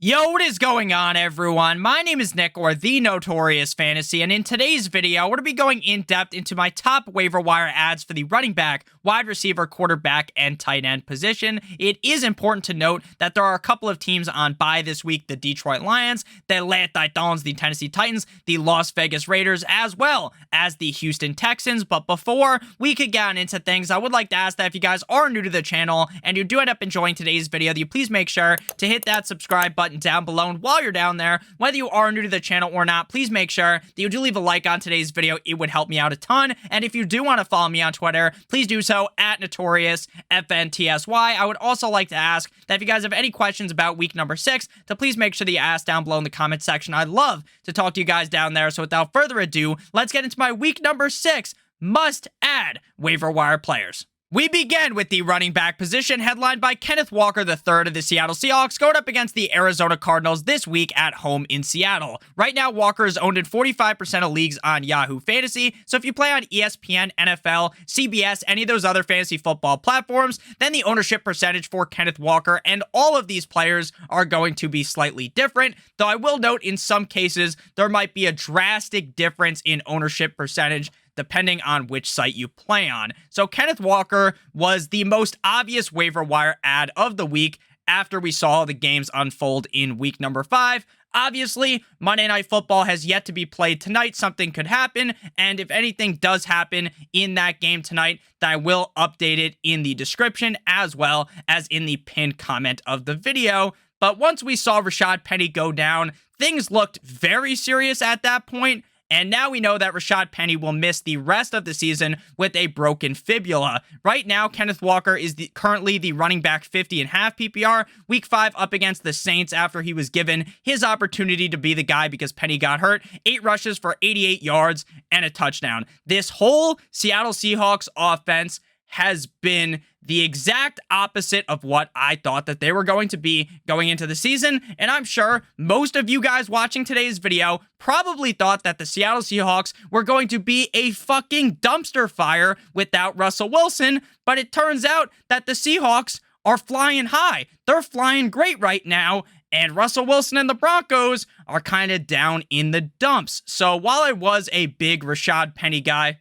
Yo, what is going on, everyone? My name is Nick, or The Notorious Fantasy, and in today's video, we're going to be going in-depth into my top waiver wire ads for the running back, wide receiver, quarterback, and tight end position. It is important to note that there are a couple of teams on bye this week: the Detroit Lions, the Atlanta Titans, the Tennessee Titans, the Las Vegas Raiders, as well as the Houston Texans. But before we could get into things, I would like to ask that if you guys are new to the channel and you do end up enjoying today's video, that you please make sure to hit that subscribe button down below. And while you're down there, whether you are new to the channel or not, please make sure that you do leave a like on today's video. It would help me out a ton. And if you do want to follow me on Twitter, please do so at NotoriousFNTSY. I would also like to ask that if you guys have any questions about week number 6, to please make sure that you ask down below in the comment section. I'd love to talk to you guys down there. So without further ado, let's get into my week number 6 must-add waiver wire players. We begin with the running back position, headlined by Kenneth Walker III of the Seattle Seahawks, going up against the Arizona Cardinals this week at home in Seattle. Right now, Walker is owned in 45% of leagues on Yahoo Fantasy, so if you play on ESPN, NFL, CBS, any of those other fantasy football platforms, then the ownership percentage for Kenneth Walker and all of these players are going to be slightly different, though I will note in some cases there might be a drastic difference in ownership percentage depending on which site you play on. So Kenneth Walker was the most obvious waiver wire ad of the week after we saw the games unfold in week number 5. Obviously, Monday Night Football has yet to be played tonight. Something could happen, and if anything does happen in that game tonight, then I will update it in the description as well as in the pinned comment of the video. But once we saw Rashad Penny go down, things looked very serious at that point. And now we know that Rashad Penny will miss the rest of the season with a broken fibula. Right now, Kenneth Walker is currently the running back 50.5 PPR. Week 5 up against the Saints after he was given his opportunity to be the guy because Penny got hurt. 8 rushes for 88 yards and a touchdown. This whole Seattle Seahawks offense has been the exact opposite of what I thought that they were going to be going into the season. And I'm sure most of you guys watching today's video probably thought that the Seattle Seahawks were going to be a fucking dumpster fire without Russell Wilson. But it turns out that the Seahawks are flying high. They're flying great right now. And Russell Wilson and the Broncos are kind of down in the dumps. So while I was a big Rashad Penny guy,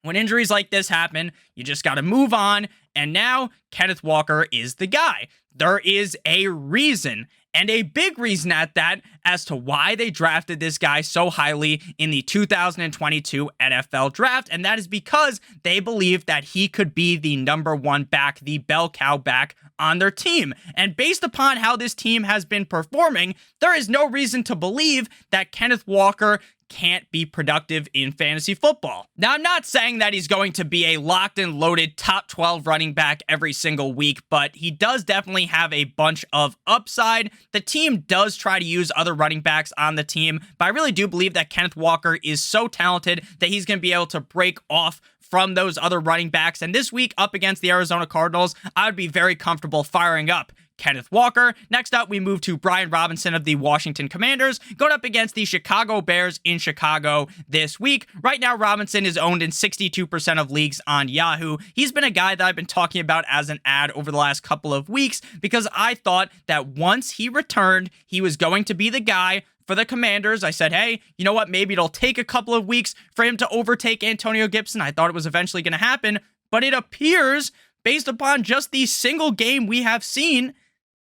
when injuries like this happen, you just got to move on, and now Kenneth Walker is the guy. There is a reason, and a big reason at that, as to why they drafted this guy so highly in the 2022 NFL Draft, and that is because they believe that he could be the number 1 back, the bell cow back on their team. And based upon how this team has been performing, there is no reason to believe that Kenneth Walker can't be productive in fantasy football. Now, I'm not saying that he's going to be a locked and loaded top 12 running back every single week, but he does definitely have a bunch of upside. The team does try to use other running backs on the team, but I really do believe that Kenneth Walker is so talented that he's going to be able to break off from those other running backs. And this week up against the Arizona Cardinals, I would be very comfortable firing up Kenneth Walker. Next up, we move to Brian Robinson of the Washington Commanders, going up against the Chicago Bears in Chicago this week. Right now, Robinson is owned in 62% of leagues on Yahoo. He's been a guy that I've been talking about as an ad over the last couple of weeks because I thought that once he returned, he was going to be the guy for the Commanders. I said, hey, you know what? Maybe it'll take a couple of weeks for him to overtake Antonio Gibson. I thought it was eventually going to happen, but it appears, based upon just the single game we have seen,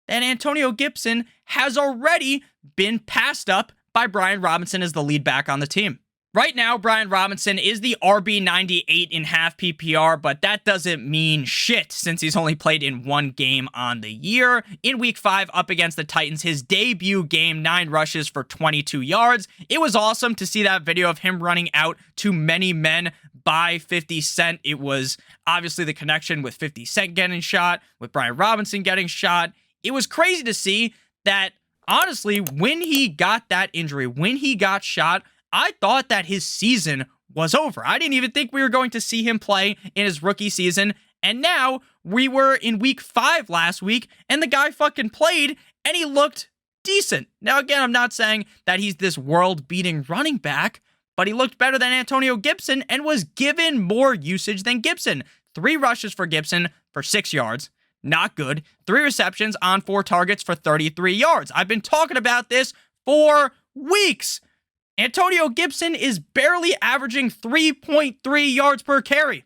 that Antonio Gibson has already been passed up by Brian Robinson as the lead back on the team. Right now, Brian Robinson is the RB 98.5 PPR, but that doesn't mean shit since he's only played in 1 game on the year. In week 5 up against the Titans, his debut game, 9 rushes for 22 yards. It was awesome to see that video of him running out to many men by 50 Cent. It was obviously the connection with 50 Cent getting shot, with Brian Robinson getting shot. It was crazy to see that, honestly, when he got that injury, when he got shot, I thought that his season was over. I didn't even think we were going to see him play in his rookie season. And now we were in week 5 last week, and the guy fucking played, and he looked decent. Now, again, I'm not saying that he's this world-beating running back, but he looked better than Antonio Gibson and was given more usage than Gibson. 3 rushes for Gibson for 6 yards. not good. 3 receptions on 4 targets for 33 yards. I've been talking about this for weeks. Antonio Gibson is barely averaging 3.3 yards per carry.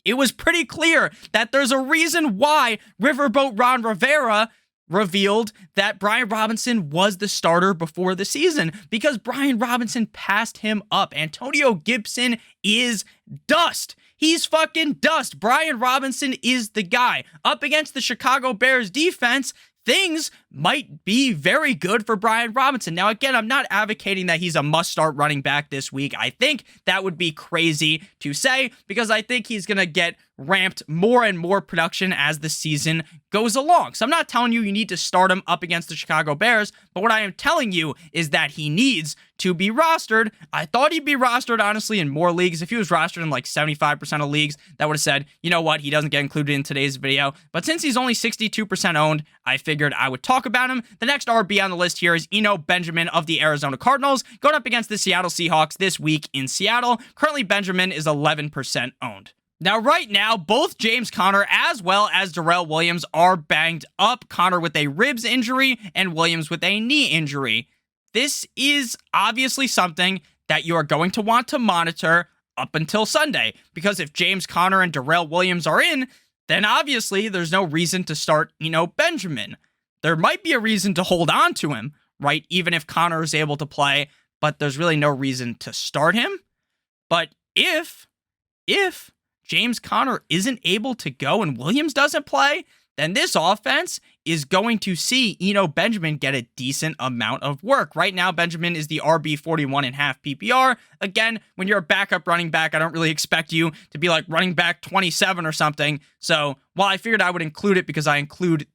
It was pretty clear that there's a reason why Riverboat Ron Rivera revealed that Brian Robinson was the starter before the season, because Brian Robinson passed him up. Antonio Gibson is dust. He's fucking dust. Brian Robinson is the guy. Up against the Chicago Bears defense, things might be very good for Brian Robinson. Now, again, I'm not advocating that he's a must-start running back this week. I think that would be crazy to say, because I think he's going to get ramped more and more production as the season goes along. So I'm not telling you need to start him up against the Chicago Bears, but what I am telling you is that he needs to be rostered. I thought he'd be rostered, honestly, in more leagues. If he was rostered in like 75% of leagues, that would have said, you know what, he doesn't get included in today's video. But since he's only 62% owned, I figured I would talk about him. The next RB on the list here is Eno Benjamin of the Arizona Cardinals, going up against the Seattle Seahawks this week in Seattle. Currently, Benjamin is 11% owned. Now, right now, both James Conner as well as Darrell Williams are banged up. Conner with a ribs injury and Williams with a knee injury. This is obviously something that you are going to want to monitor up until Sunday, because if James Conner and Darrell Williams are in, then obviously there's no reason to start, Benjamin. There might be a reason to hold on to him, right? Even if Conner is able to play, but there's really no reason to start him. But if James Conner isn't able to go and Williams doesn't play, then this offense is going to see Eno Benjamin get a decent amount of work. Right now, Benjamin is the RB 41.5 PPR. Again, when you're a backup running back, I don't really expect you to be like running back 27 or something. So while I figured I would include it because I include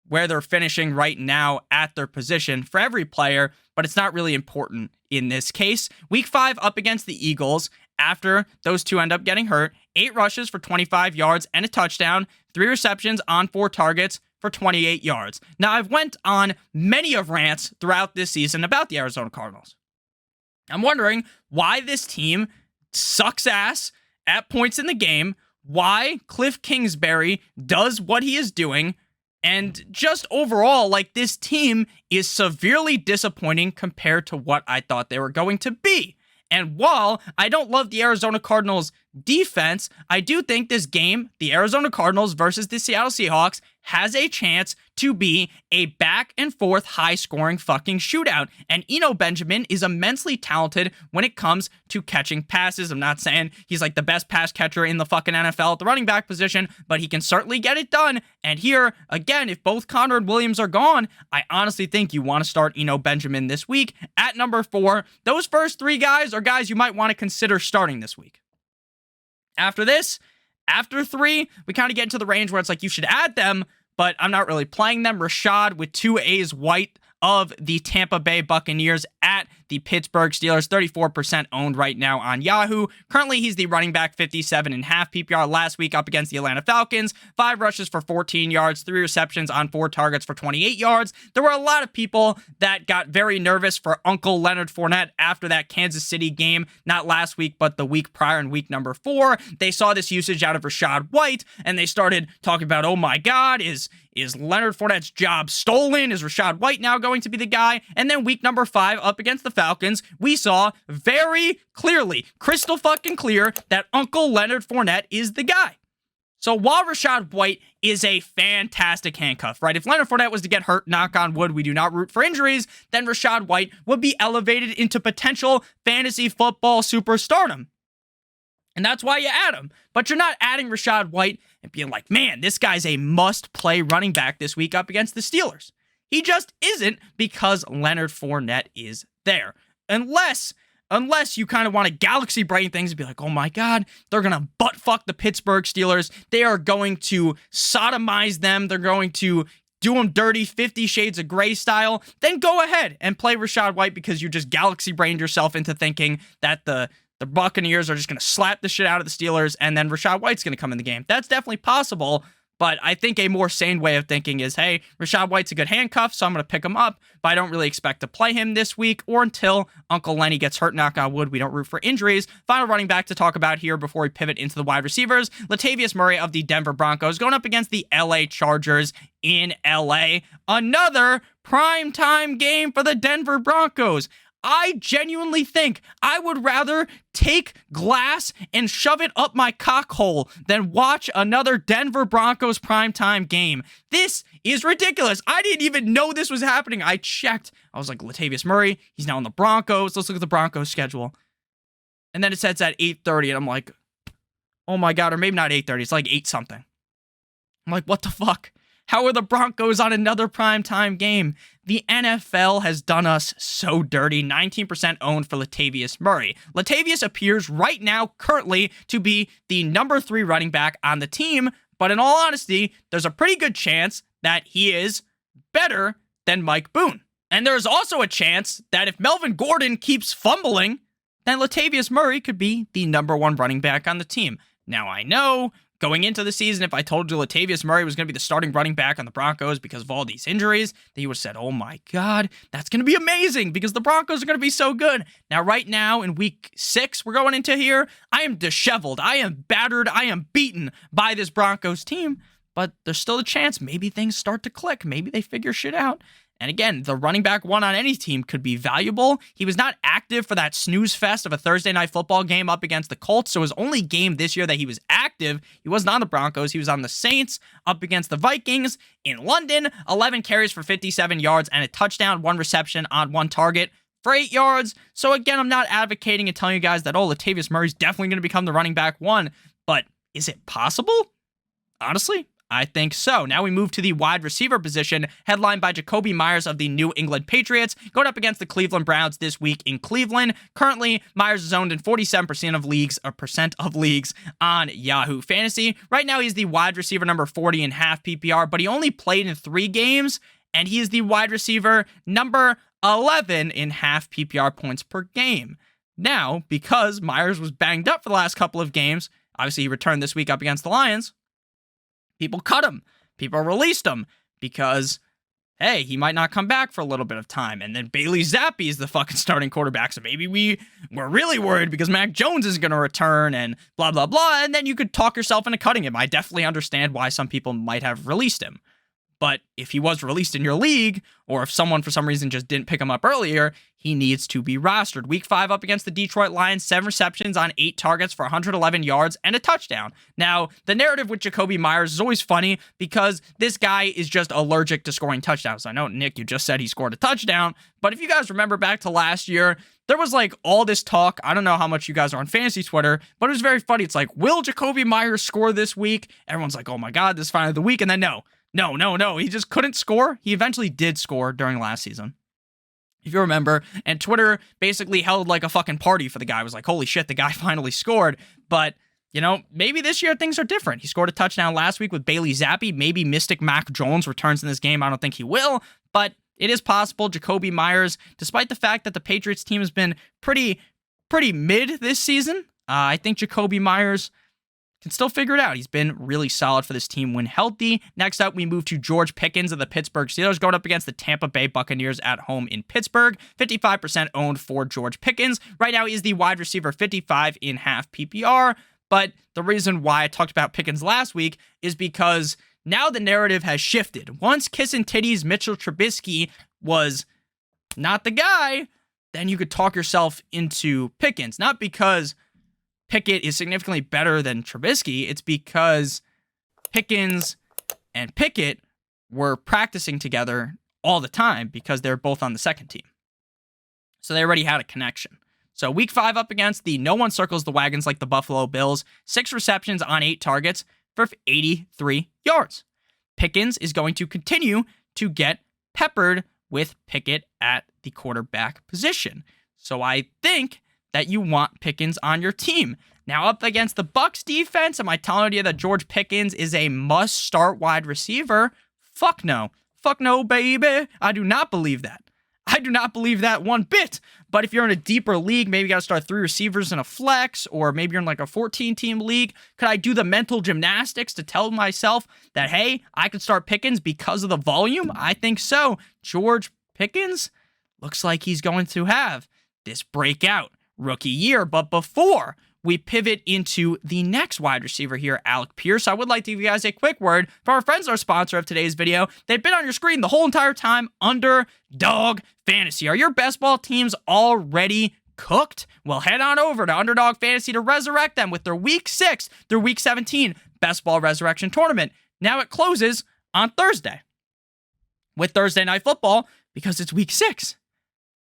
where they're finishing right now at their position for every player, but it's not really important in this case. Week 5 up against the Eagles, after those two end up getting hurt, 8 rushes for 25 yards and a touchdown, 3 receptions on 4 targets for 28 yards. Now, I've went on many of rants throughout this season about the Arizona Cardinals. I'm wondering why this team sucks ass at points in the game, why Cliff Kingsbury does what he is doing, and just overall, this team is severely disappointing compared to what I thought they were going to be. And while I don't love the Arizona Cardinals defense, I do think this game, the Arizona Cardinals versus the Seattle Seahawks, has a chance to be a back and forth high scoring fucking shootout. And Eno Benjamin is immensely talented when it comes to catching passes. I'm not saying he's like the best pass catcher in the fucking NFL at the running back position, but he can certainly get it done. And here, again, if both Conner and Williams are gone, I honestly think you want to start Eno Benjamin this week at number 4. Those first 3 guys are guys you might want to consider starting this week. After this, after 3, we kind of get into the range where it's like you should add them, but I'm not really playing them. Rashad with 2 A's White of the Tampa Bay Buccaneers at the Pittsburgh Steelers, 34% owned right now on Yahoo. Currently, he's the running back 57.5 PPR. Last week up against the Atlanta Falcons, 5 rushes for 14 yards, 3 receptions on 4 targets for 28 yards. There were a lot of people that got very nervous for Uncle Leonard Fournette after that Kansas City game, not last week, but the week prior in week number 4. They saw this usage out of Rashad White, and they started talking about, oh my God, is Leonard Fournette's job stolen? Is Rashad White now going to be the guy? And then week number 5 up against the Falcons, we saw very clearly, crystal fucking clear, that Uncle Leonard Fournette is the guy. So while Rashad White is a fantastic handcuff, right? If Leonard Fournette was to get hurt, knock on wood, we do not root for injuries, then Rashad White would be elevated into potential fantasy football superstardom. And that's why you add him. But you're not adding Rashad White and being like, man, this guy's a must-play running back this week up against the Steelers. He just isn't, because Leonard Fournette is there. Unless you kind of want to galaxy brain things and be like, oh my God, they're going to butt fuck the Pittsburgh Steelers. They are going to sodomize them. They're going to do them dirty, 50 Shades of Grey style. Then go ahead and play Rashad White, because you just galaxy brained yourself into thinking that the Buccaneers are just going to slap the shit out of the Steelers and then Rashad White's going to come in the game. That's definitely possible, But I think a more sane way of thinking is, hey, Rachaad White's a good handcuff, so I'm going to pick him up, but I don't really expect to play him this week or until Uncle Lenny gets hurt. Knock on wood, we don't root for injuries. Final running back to talk about here before we pivot into the wide receivers, Latavius Murray of the Denver Broncos going up against the LA Chargers in LA. Another primetime game for the Denver Broncos. I genuinely think I would rather take glass and shove it up my cock hole than watch another Denver Broncos primetime game. This is ridiculous. I didn't even know this was happening. I checked. I was like, Latavius Murray, he's now on the Broncos. Let's look at the Broncos schedule. And then it says at 8:30, and I'm like, oh my God, or maybe not 8:30. It's like 8 something. I'm like, what the fuck? How are the Broncos on another primetime game? The NFL has done us so dirty. 19% owned for Latavius Murray. Latavius appears right now currently to be the number 3 running back on the team, but in all honesty, there's a pretty good chance that he is better than Mike Boone. And there's also a chance that if Melvin Gordon keeps fumbling, then Latavius Murray could be the number 1 running back on the team. Now, I know going into the season, if I told you Latavius Murray was going to be the starting running back on the Broncos because of all these injuries, then you would have said, oh my God, that's going to be amazing because the Broncos are going to be so good. Now, right now in week 6, we're going into here, I am disheveled. I am battered. I am beaten by this Broncos team, but there's still a chance maybe things start to click. Maybe they figure shit out. And again, the running back 1 on any team could be valuable. He was not active for that snooze fest of a Thursday night football game up against the Colts. So his only game this year that he was active, he wasn't on the Broncos. He was on the Saints up against the Vikings in London. 11 carries for 57 yards and a touchdown, 1 reception on 1 target for 8 yards. So again, I'm not advocating and telling you guys that, oh, Latavius Murray's definitely going to become the running back 1. But is it possible? Honestly, I think so. Now we move to the wide receiver position, headlined by Jakobi Meyers of the New England Patriots, going up against the Cleveland Browns this week in Cleveland. Currently, Meyers is owned in 47% of leagues on Yahoo Fantasy. Right now, he's the wide receiver number 40 in half PPR, but he only played in 3 games, and he is the wide receiver number 11 in half PPR points per game. Now, because Meyers was banged up for the last couple of games, obviously he returned this week up against the Lions, people cut him. People released him because, hey, he might not come back for a little bit of time. And then Bailey Zappi is the fucking starting quarterback. So maybe we're really worried because Mac Jones is going to return and blah, blah, blah. And then you could talk yourself into cutting him. I definitely understand why some people might have released him. But if he was released in your league, or if someone for some reason just didn't pick him up earlier, he needs to be rostered. Week 5 up against the Detroit Lions, 7 receptions on 8 targets for 111 yards and a touchdown. Now, the narrative with Jakobi Meyers is always funny because this guy is just allergic to scoring touchdowns. I know, Nick, you just said he scored a touchdown, but if you guys remember back to last year, there was like all this talk. I don't know how much you guys are on fantasy Twitter, but it was very funny. It's like, will Jakobi Meyers score this week? Everyone's like, oh my God, this is finally the week. And then no. He just couldn't score. He eventually did score during last season, if you remember. And Twitter basically held like a fucking party for the guy. It was like, holy shit, the guy finally scored. But, you know, maybe this year things are different. He scored a touchdown last week with Bailey Zappi. Maybe Mystic Mac Jones returns in this game. I don't think he will, but it is possible. Jakobi Meyers, despite the fact that the Patriots team has been pretty mid this season, I think Jakobi Meyers can still figure it out. He's been really solid for this team when healthy. Next up, we move to George Pickens of the Pittsburgh Steelers going up against the Tampa Bay Buccaneers at home in Pittsburgh. 55% owned for George Pickens. Right now, he is the wide receiver 55 in half PPR. But the reason why I talked about Pickens last week is because now the narrative has shifted. Once Kissin' Titties Mitchell Trubisky was not the guy, then you could talk yourself into Pickens. Not because Pickett is significantly better than Trubisky. It's because Pickens and Pickett were practicing together all the time because they're both on the second team. So they already had a connection. So week 5 up against the no one circles the wagons like the Buffalo Bills. 6 receptions on 8 targets for 83 yards. Pickens is going to continue to get peppered with Pickett at the quarterback position. So I think that you want Pickens on your team. Now up against the Bucs defense, am I telling you that George Pickens is a must-start wide receiver? Fuck no. Fuck no, baby. I do not believe that. I do not believe that one bit. But if you're in a deeper league, maybe you got to start 3 receivers in a flex, or maybe you're in like a 14-team league. Could I do the mental gymnastics to tell myself that, hey, I could start Pickens because of the volume? I think so. George Pickens looks like he's going to have this breakout rookie year. But before we pivot into the next wide receiver here, Alec Pierce, I would like to give you guys a quick word from our friends, our sponsor of today's video. They've been on your screen the whole entire time, Underdog Fantasy. Are your best ball teams already cooked? Well, head on over to Underdog Fantasy to resurrect them with their Week 6 through Week 17 Best Ball Resurrection Tournament. Now it closes on Thursday with Thursday Night Football because it's Week 6.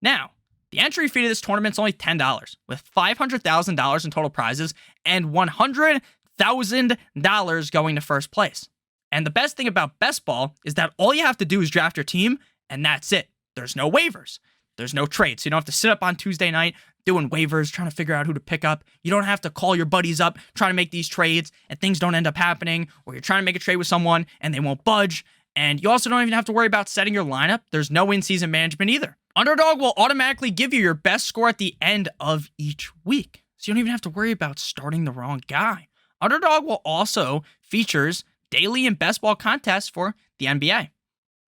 Now, the entry fee to this tournament is only $10, with $500,000 in total prizes and $100,000 going to first place. And the best thing about Best Ball is that all you have to do is draft your team, and that's it. There's no waivers. There's no trades. So you don't have to sit up on Tuesday night doing waivers, trying to figure out who to pick up. You don't have to call your buddies up, trying to make these trades, and things don't end up happening, or you're trying to make a trade with someone, and they won't budge. And you also don't even have to worry about setting your lineup. There's no in-season management either. Underdog will automatically give you your best score at the end of each week, so you don't even have to worry about starting the wrong guy. Underdog will also features daily and best ball contests for the NBA,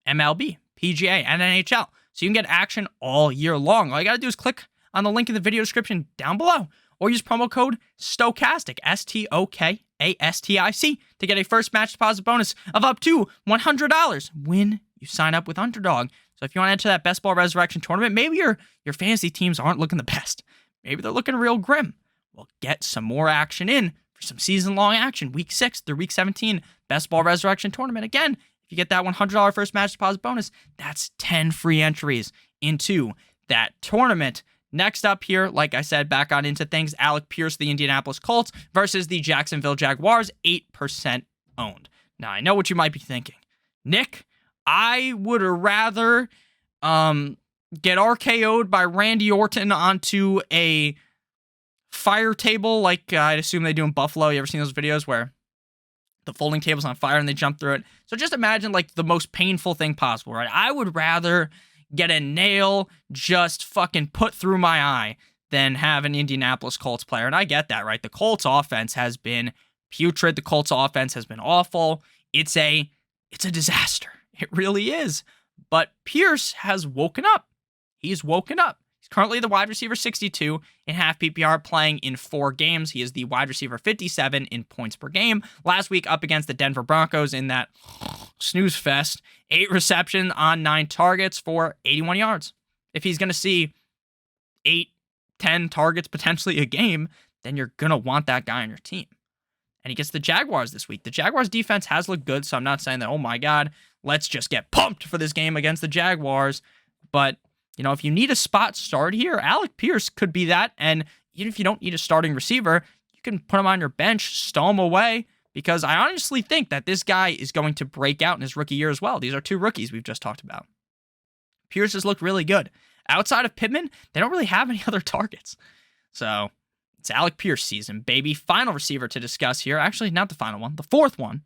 MLB, PGA, and NHL, so you can get action all year long. All you gotta do is click on the link in the video description down below, or use promo code STOCHASTIC, STOKASTIC, to get a first match deposit bonus of up to $100 when you sign up with Underdog. So if you want to enter that Best Ball Resurrection Tournament, maybe your fantasy teams aren't looking the best. Maybe they're looking real grim. Well, get some more action in for some season-long action. Week 6 through Week 17, Best Ball Resurrection Tournament. Again, if you get that $100 first match deposit bonus, that's 10 free entries into that tournament. Next up here, like I said, back on into things, Alec Pierce, the Indianapolis Colts versus the Jacksonville Jaguars, 8% owned. Now, I know what you might be thinking. Nick, I would rather get RKO'd by Randy Orton onto a fire table like I'd assume they do in Buffalo. You ever seen those videos where the folding table's on fire and they jump through it? So just imagine like the most painful thing possible, right? I would rather get a nail just fucking put through my eye than have an Indianapolis Colts player. And I get that, right? The Colts offense has been putrid. The Colts offense has been awful. It's a disaster. It really is. But Pierce has woken up. He's woken up. He's currently the wide receiver 62 in half PPR, playing in 4 games. He is the wide receiver 57 in points per game. Last week up against the Denver Broncos in that snooze fest, 8 receptions on 9 targets for 81 yards. If he's going to see 8, 10 targets potentially a game, then you're going to want that guy on your team. And he gets the Jaguars this week. The Jaguars defense has looked good, so I'm not saying that, oh my God, let's just get pumped for this game against the Jaguars. But, you know, if you need a spot start here, Alec Pierce could be that. And even if you don't need a starting receiver, you can put him on your bench, stow him away, because I honestly think that this guy is going to break out in his rookie year as well. These are 2 rookies we've just talked about. Pierce has looked really good. Outside of Pittman, they don't really have any other targets. So it's Alec Pierce season, baby. Final receiver to discuss here. Actually, not the final one. The 4th one.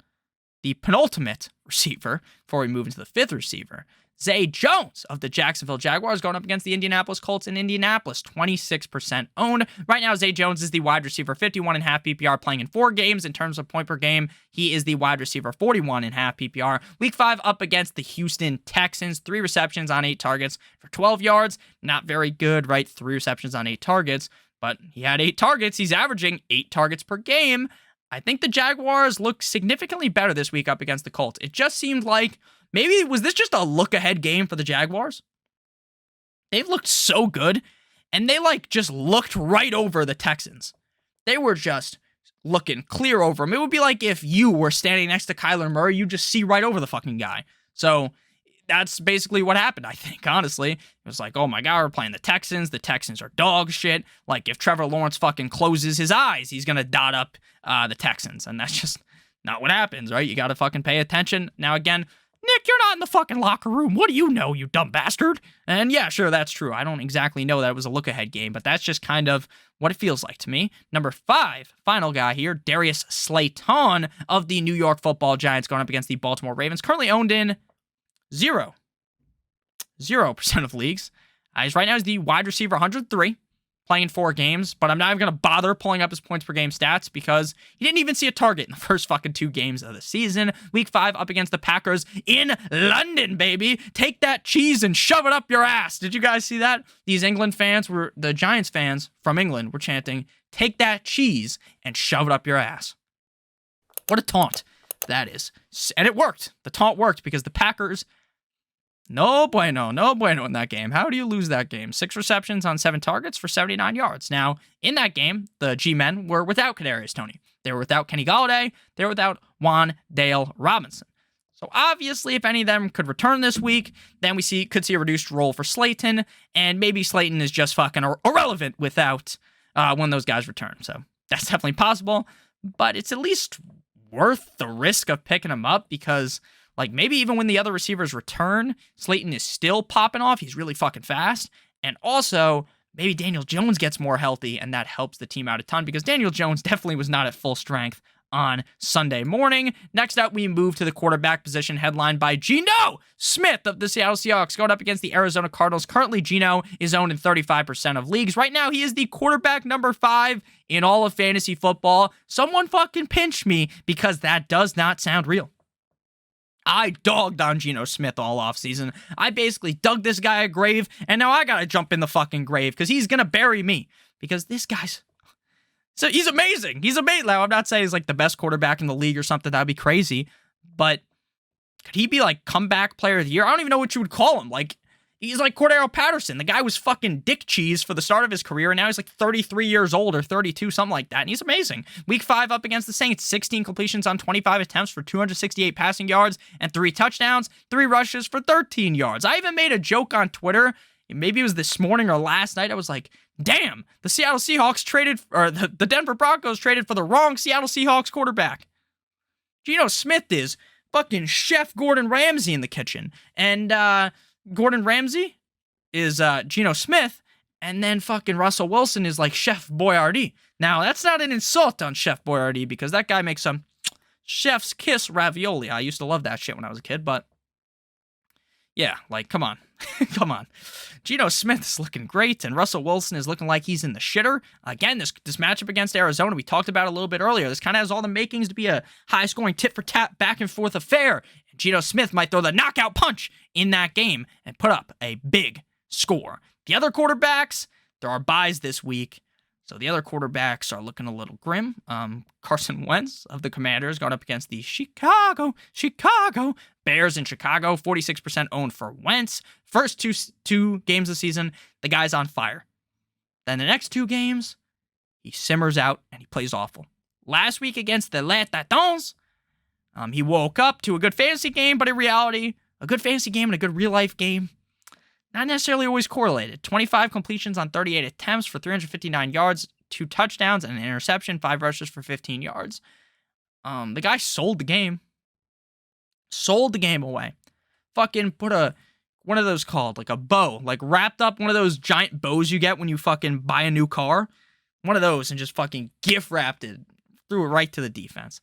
The penultimate receiver before we move into the 5th receiver. Zay Jones of the Jacksonville Jaguars going up against the Indianapolis Colts in Indianapolis, 26% owned. Right now, Zay Jones is the wide receiver 51 in half PPR, playing in 4 games in terms of point per game. He is the wide receiver 41 in half PPR. Week 5 up against the Houston Texans, 3 receptions on 8 targets for 12 yards. Not very good, right? 3 receptions on 8 targets, but he had 8 targets. He's averaging 8 targets per game. I think the Jaguars look significantly better this week up against the Colts. It just seemed like, maybe was this just a look-ahead game for the Jaguars? They've looked so good, and they just looked right over the Texans. They were just looking clear over them. It would be like if you were standing next to Kyler Murray, you just see right over the fucking guy. So that's basically what happened, I think, honestly. It was like, oh my God, we're playing the Texans. The Texans are dog shit. Like, if Trevor Lawrence fucking closes his eyes, he's going to dot up the Texans. And that's just not what happens, right? You got to fucking pay attention. Now, again, Nick, you're not in the fucking locker room. What do you know, you dumb bastard? And yeah, sure, that's true. I don't exactly know that it was a look-ahead game, but that's just kind of what it feels like to me. Number 5, final guy here, Darius Slayton of the New York Football Giants going up against the Baltimore Ravens, currently owned in 0 0% of leagues. Right now he's the wide receiver 103, playing 4 games, but I'm not even going to bother pulling up his points per game stats because he didn't even see a target in the first fucking 2 games of the season. Week 5 up against the Packers in London, baby. Take that cheese and shove it up your ass. Did you guys see that? These England fans the Giants fans from England were chanting, take that cheese and shove it up your ass. What a taunt that is. And it worked. The taunt worked because the Packers, no bueno in that game. How do you lose that game? 6 receptions on 7 targets for 79 yards. Now, in that game, the G-men were without Kadarius Toney. They were without Kenny Golladay. They were without Juan Dale Robinson. So obviously, if any of them could return this week, then we could see a reduced role for Slayton, and maybe Slayton is just fucking irrelevant without one of those guys return. So that's definitely possible, but it's at least worth the risk of picking him up because, like, maybe even when the other receivers return, Slayton is still popping off. He's really fucking fast. And also, maybe Daniel Jones gets more healthy, and that helps the team out a ton because Daniel Jones definitely was not at full strength on Sunday morning. Next up, we move to the quarterback position headlined by Geno Smith of the Seattle Seahawks going up against the Arizona Cardinals. Currently, Geno is owned in 35% of leagues. Right now, he is the quarterback number 5 in all of fantasy football. Someone fucking pinch me because that does not sound real. I dogged on Geno Smith all offseason. I basically dug this guy a grave, and now I gotta jump in the fucking grave because he's gonna bury me because this guy's... So he's amazing. He's amazing. Now, I'm not saying he's like the best quarterback in the league or something. That'd be crazy. But could he be like comeback player of the year? I don't even know what you would call him. Like, he's like Cordero Patterson. The guy was fucking dick cheese for the start of his career, and now he's like 33 years old or 32, something like that. And he's amazing. Week 5 up against the Saints, 16 completions on 25 attempts for 268 passing yards and 3 touchdowns, 3 rushes for 13 yards. I even made a joke on Twitter. Maybe it was this morning or last night. I was like, damn, the Seattle Seahawks the Denver Broncos traded for the wrong Seattle Seahawks quarterback. Geno Smith is fucking Chef Gordon Ramsay in the kitchen. And Gordon Ramsay is Geno Smith. And then fucking Russell Wilson is like Chef Boyardee. Now, that's not an insult on Chef Boyardee because that guy makes some chef's kiss ravioli. I used to love that shit when I was a kid, but yeah, like, come on. Come on. Geno Smith is looking great, and Russell Wilson is looking like he's in the shitter. Again, this matchup against Arizona, we talked about it a little bit earlier. This kind of has all the makings to be a high-scoring tit-for-tat, back-and-forth affair. And Geno Smith might throw the knockout punch in that game and put up a big score. The other quarterbacks, there are buys this week, so the other quarterbacks are looking a little grim. Carson Wentz of the Commanders going up against the Chicago Bears in Chicago. 46% owned for Wentz. First two games of the season, the guy's on fire. Then the next 2 games, he simmers out and he plays awful. Last week against the Les Titans, he woke up to a good fantasy game, but in reality, a good fantasy game and a good real-life game, not necessarily always correlated. 25 completions on 38 attempts for 359 yards, 2 touchdowns, and an interception, 5 rushes for 15 yards. The guy sold the game. Sold the game away. Fucking put one of those called, like a bow, like wrapped up one of those giant bows you get when you fucking buy a new car. One of those and just fucking gift wrapped it, threw it right to the defense.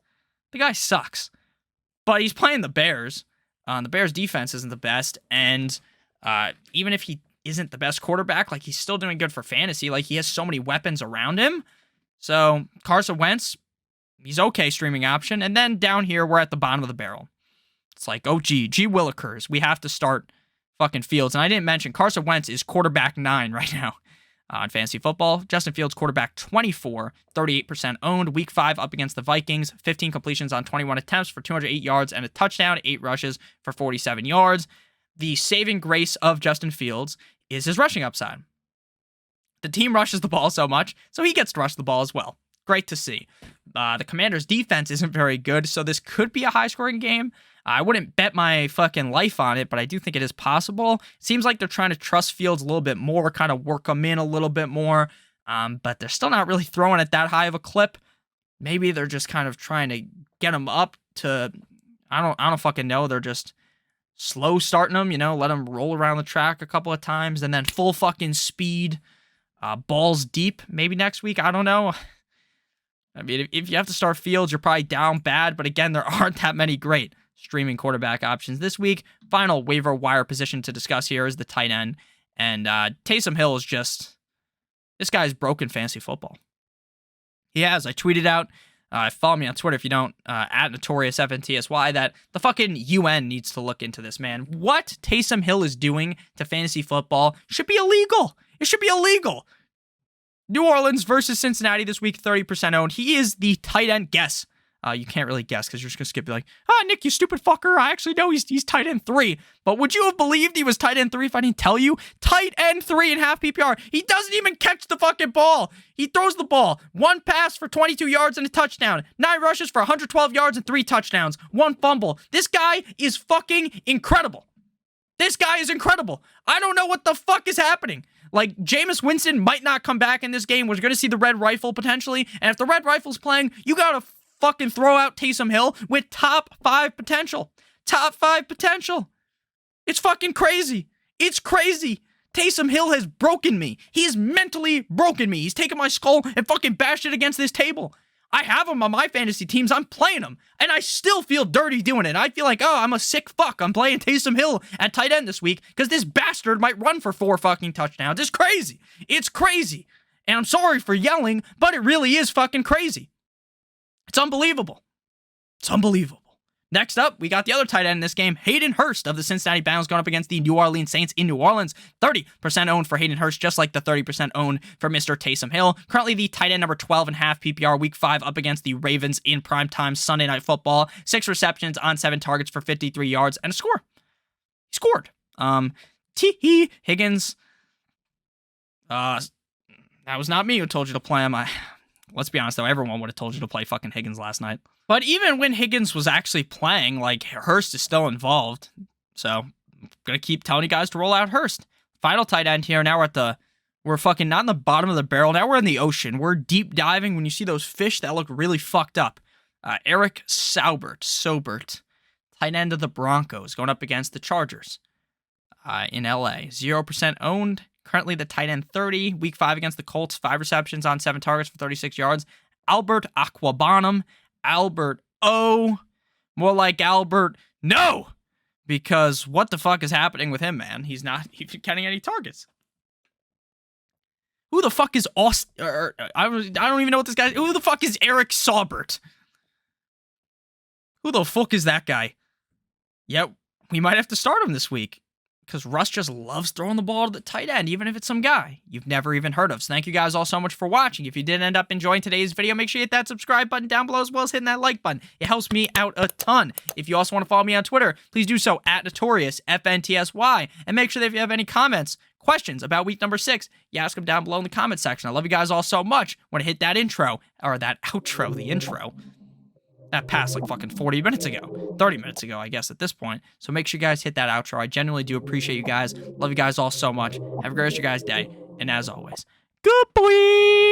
The guy sucks. But he's playing the Bears. The Bears defense isn't the best, and even if he isn't the best quarterback, like, he's still doing good for fantasy. Like, he has so many weapons around him. So Carson Wentz, he's okay streaming option. And then down here, we're at the bottom of the barrel. It's like, oh, G Willikers. We have to start fucking Fields. And I didn't mention Carson Wentz is quarterback 9 right now in fantasy football. Justin Fields, quarterback 24, 38% owned. Week 5 up against the Vikings. 15 completions on 21 attempts for 208 yards and a touchdown. 8 rushes for 47 yards. The saving grace of Justin Fields is his rushing upside. The team rushes the ball so much, so he gets to rush the ball as well. Great to see. The Commanders' defense isn't very good, so this could be a high-scoring game. I wouldn't bet my fucking life on it, but I do think it is possible. Seems like they're trying to trust Fields a little bit more, kind of work him in a little bit more, but they're still not really throwing at that high of a clip. Maybe they're just kind of trying to get him up to, I don't fucking know. They're just slow starting him, let him roll around the track a couple of times, and then full fucking speed, balls deep, maybe next week. I don't know. I mean, if you have to start Fields, you're probably down bad, but again, there aren't that many great streaming quarterback options this week. Final waiver wire position to discuss here is the tight end. And Taysom Hill is just, this guy's broken fantasy football. He has. I tweeted out, follow me on Twitter if you don't, at NotoriousFNTSY, that the fucking UN needs to look into this, man. What Taysom Hill is doing to fantasy football should be illegal. It should be illegal. New Orleans versus Cincinnati this week, 30% owned. He is the tight end. Guess. You can't really guess because you're just going to skip, be like, Nick, you stupid fucker. I actually know he's tight end 3. But would you have believed he was tight end 3 if I didn't tell you? Tight end 3 in half PPR. He doesn't even catch the fucking ball. He throws the ball. 1 pass for 22 yards and a touchdown. 9 rushes for 112 yards and 3 touchdowns. 1 fumble. This guy is fucking incredible. This guy is incredible. I don't know what the fuck is happening. Like, Jameis Winston might not come back in this game. We're going to see the red rifle potentially. And if the red rifle's playing, you got to fucking throw out Taysom Hill with top 5 potential. Top 5 potential. It's fucking crazy. It's crazy. Taysom Hill has broken me. He has mentally broken me. He's taken my skull and fucking bashed it against this table. I have him on my fantasy teams. I'm playing him. And I still feel dirty doing it. I feel like, I'm a sick fuck. I'm playing Taysom Hill at tight end this week because this bastard might run for 4 fucking touchdowns. It's crazy. It's crazy. And I'm sorry for yelling, but it really is fucking crazy. It's unbelievable. It's unbelievable. Next up, we got the other tight end in this game, Hayden Hurst of the Cincinnati Bengals going up against the New Orleans Saints in New Orleans. 30% owned for Hayden Hurst, just like the 30% owned for Mr. Taysom Hill. Currently the tight end number 12 and half PPR week 5 up against the Ravens in primetime Sunday Night Football. 6 receptions on 7 targets for 53 yards and a score. He scored. Higgins. That was not me who told you to play him. Let's be honest, though, everyone would have told you to play fucking Higgins last night. But even when Higgins was actually playing, like, Hurst is still involved. So, I'm going to keep telling you guys to roll out Hurst. Final tight end here. Now we're fucking not in the bottom of the barrel. Now we're in the ocean. We're deep diving when you see those fish that look really fucked up. Eric Sobert, tight end of the Broncos, going up against the Chargers in LA. 0% owned. Currently the tight end 30. Week 5 against the Colts. 5 receptions on 7 targets for 36 yards. Albert Aquabonum. Albert O. More like Albert No. Because what the fuck is happening with him, man? He's not even getting any targets. Who the fuck is Austin? I don't even know what this guy is. Who the fuck is Eric Sobert? Who the fuck is that guy? Yep, we might have to start him this week. Because Russ just loves throwing the ball to the tight end, even if it's some guy you've never even heard of. So thank you guys all so much for watching. If you did end up enjoying today's video, make sure you hit that subscribe button down below as well as hitting that like button. It helps me out a ton. If you also want to follow me on Twitter, please do so at NotoriousFNTSY. And make sure that if you have any comments, questions about week number 6, you ask them down below in the comment section. I love you guys all so much. Want to hit that intro, or that outro, the intro. That passed like fucking 40 minutes ago. 30 minutes ago, I guess, at this point. So make sure you guys hit that outro. I genuinely do appreciate you guys. Love you guys all so much. Have a great rest of your guys' day. And as always, good boy!